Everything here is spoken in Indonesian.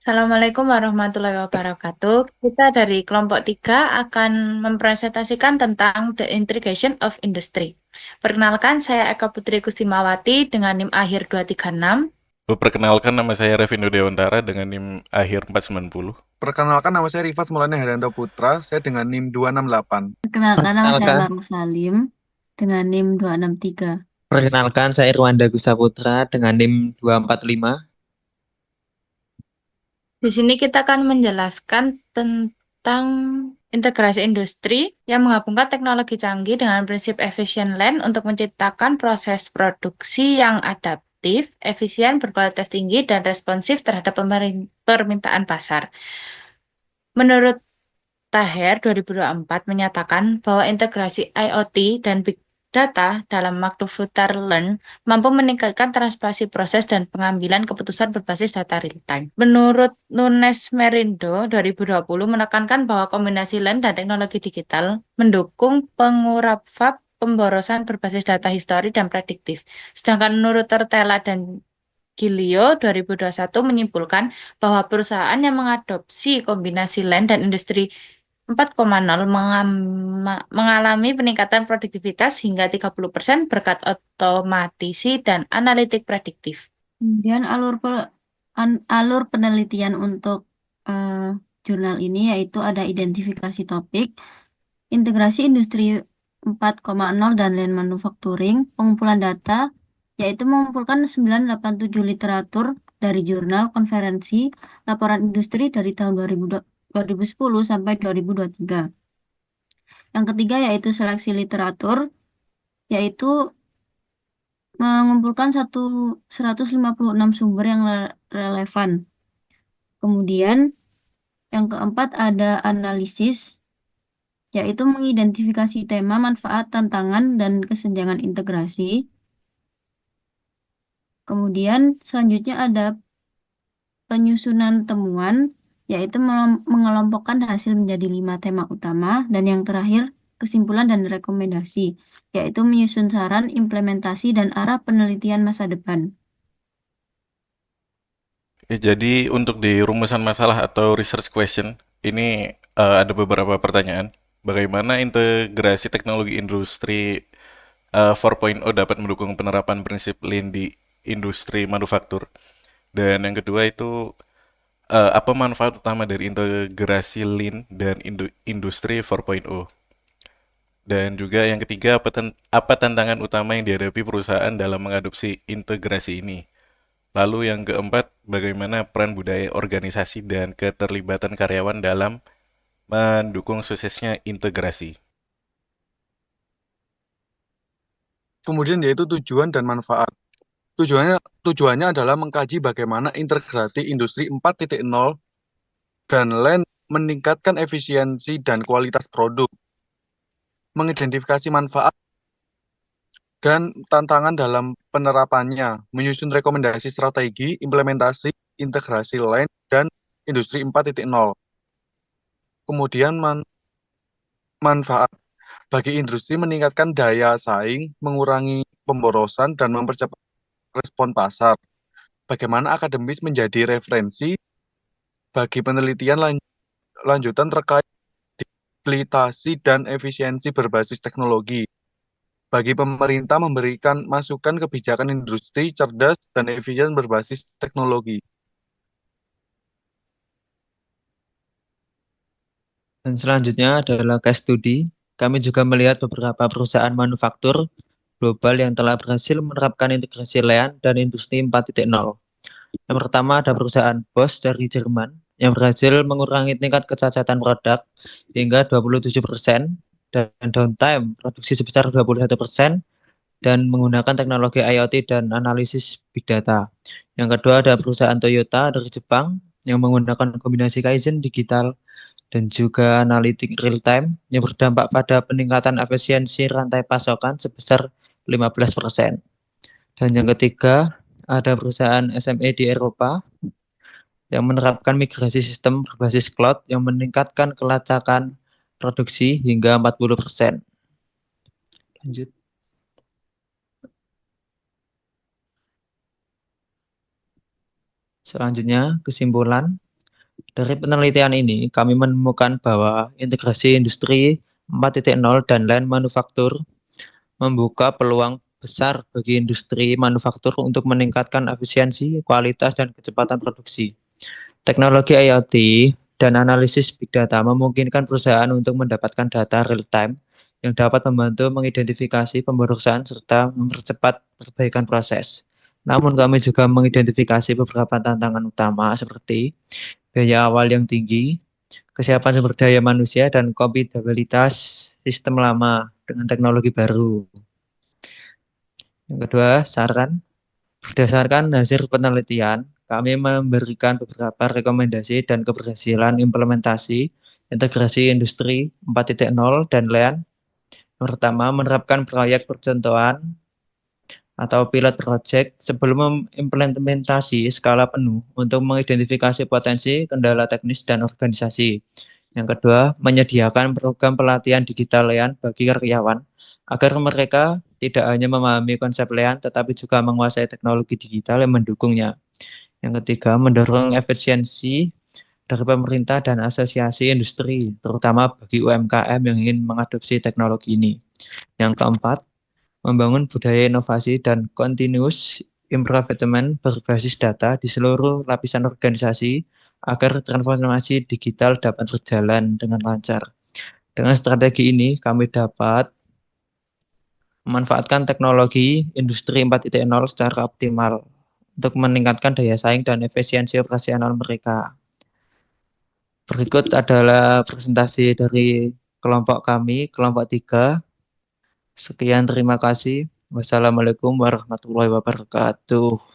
Assalamualaikum warahmatullahi wabarakatuh. Kita dari kelompok 3 akan mempresentasikan tentang The Integration of Industry. Perkenalkan, saya Eka Putri Kustimawati dengan NIM akhir 236. Perkenalkan, nama saya Revindo Dewantara dengan NIM akhir 490. Perkenalkan, nama saya Rifat Maulana Haryanto Putra, saya dengan NIM 268. Perkenalkan, nama saya Perkenalkan, Maruf Salim dengan NIM 263. perkenalkan saya Irwanda Gusaputra dengan NIM 245. Di sini kita akan menjelaskan tentang integrasi industri yang menggabungkan teknologi canggih dengan prinsip efisien land untuk menciptakan proses produksi yang adaptif, efisien, berkualitas tinggi, dan responsif terhadap permintaan pasar. Menurut Taher 2024 menyatakan bahwa integrasi IoT dan Big Data dalam Maklufutar Learn mampu meningkatkan transparansi proses dan pengambilan keputusan berbasis data real-time. Menurut Nunes Merindo 2020 menekankan bahwa kombinasi LAN dan teknologi digital mendukung pengurapan pemborosan berbasis data histori dan prediktif. Sedangkan menurut Tertela dan Gilio 2021 menyimpulkan bahwa perusahaan yang mengadopsi kombinasi LAN dan industri 4.0 mengalami peningkatan produktivitas hingga 30% berkat otomatisasi dan analitik prediktif. Kemudian alur penelitian untuk jurnal ini yaitu ada identifikasi topik, integrasi industri 4.0 dan lean manufacturing, pengumpulan data, yaitu mengumpulkan 987 literatur dari jurnal, konferensi, laporan industri dari tahun 2010 sampai 2023. Yang ketiga yaitu seleksi literatur, yaitu mengumpulkan 156 sumber yang relevan. Kemudian yang keempat ada analisis, yaitu mengidentifikasi tema, manfaat, tantangan, dan kesenjangan integrasi. Kemudian selanjutnya ada penyusunan temuan, yaitu mengelompokkan hasil menjadi 5 tema utama. Dan yang terakhir, kesimpulan dan rekomendasi, yaitu menyusun saran, implementasi, dan arah penelitian masa depan. Jadi untuk di rumusan masalah atau research question, ini ada beberapa pertanyaan. Bagaimana integrasi teknologi industri 4.0 dapat mendukung penerapan prinsip Lean di industri manufaktur? Dan yang kedua itu, apa manfaat utama dari integrasi Lean dan industri 4.0? Dan juga yang ketiga, apa tantangan utama yang dihadapi perusahaan dalam mengadopsi integrasi ini? Lalu yang keempat, bagaimana peran budaya organisasi dan keterlibatan karyawan dalam mendukung suksesnya integrasi? Kemudian yaitu tujuan dan manfaat. Tujuannya tujuannya adalah mengkaji bagaimana integrasi industri 4.0 dan lain meningkatkan efisiensi dan kualitas produk, mengidentifikasi manfaat dan tantangan dalam penerapannya, menyusun rekomendasi strategi, implementasi, integrasi lain, dan industri 4.0. Kemudian manfaat bagi industri meningkatkan daya saing, mengurangi pemborosan, dan mempercepat respon pasar. Bagaimana akademis menjadi referensi bagi penelitian lanjutan terkait digitalisasi dan efisiensi berbasis teknologi. Bagi pemerintah memberikan masukan kebijakan industri cerdas dan efisien berbasis teknologi. Dan selanjutnya adalah case study. Kami juga melihat beberapa perusahaan manufaktur global yang telah berhasil menerapkan integrasi Lean dan industri 4.0. Yang pertama ada perusahaan Bosch dari Jerman yang berhasil mengurangi tingkat kecacatan produk hingga 27% dan downtime produksi sebesar 21% dan menggunakan teknologi IoT dan analisis big data. Yang kedua ada perusahaan Toyota dari Jepang yang menggunakan kombinasi Kaizen digital dan juga analitik real time yang berdampak pada peningkatan efisiensi rantai pasokan sebesar 15%. Dan yang ketiga ada perusahaan SME di Eropa yang menerapkan migrasi sistem berbasis cloud yang meningkatkan kelacakan produksi hingga 40%. Lanjut. Selanjutnya, kesimpulan. Dari penelitian ini, kami menemukan bahwa integrasi industri 4.0 dan lain manufaktur membuka peluang besar bagi industri manufaktur untuk meningkatkan efisiensi, kualitas, dan kecepatan produksi. Teknologi IoT dan analisis big data memungkinkan perusahaan untuk mendapatkan data real-time yang dapat membantu mengidentifikasi pemborosan serta mempercepat perbaikan proses. Namun kami juga mengidentifikasi beberapa tantangan utama seperti biaya awal yang tinggi, kesiapan sumber daya manusia, dan kompatibilitas sistem lama dengan teknologi baru. Yang kedua, saran. Berdasarkan hasil penelitian, kami memberikan beberapa rekomendasi dan keberhasilan implementasi integrasi industri 4.0 dan lain. Yang pertama, menerapkan proyek percontohan atau pilot project sebelum implementasi skala penuh untuk mengidentifikasi potensi, kendala teknis, dan organisasi. Yang kedua, menyediakan program pelatihan digital LEAN bagi karyawan agar mereka tidak hanya memahami konsep LEAN tetapi juga menguasai teknologi digital yang mendukungnya. Yang ketiga, mendorong efisiensi dari pemerintah dan asosiasi industri, terutama bagi UMKM yang ingin mengadopsi teknologi ini. Yang keempat, membangun budaya inovasi dan continuous improvement berbasis data di seluruh lapisan organisasi agar transformasi digital dapat berjalan dengan lancar. Dengan strategi ini, kami dapat memanfaatkan teknologi industri 4.0 secara optimal untuk meningkatkan daya saing dan efisiensi operasional mereka. Berikut adalah presentasi dari kelompok kami, kelompok 3. Sekian, terima kasih. Wassalamualaikum warahmatullahi wabarakatuh.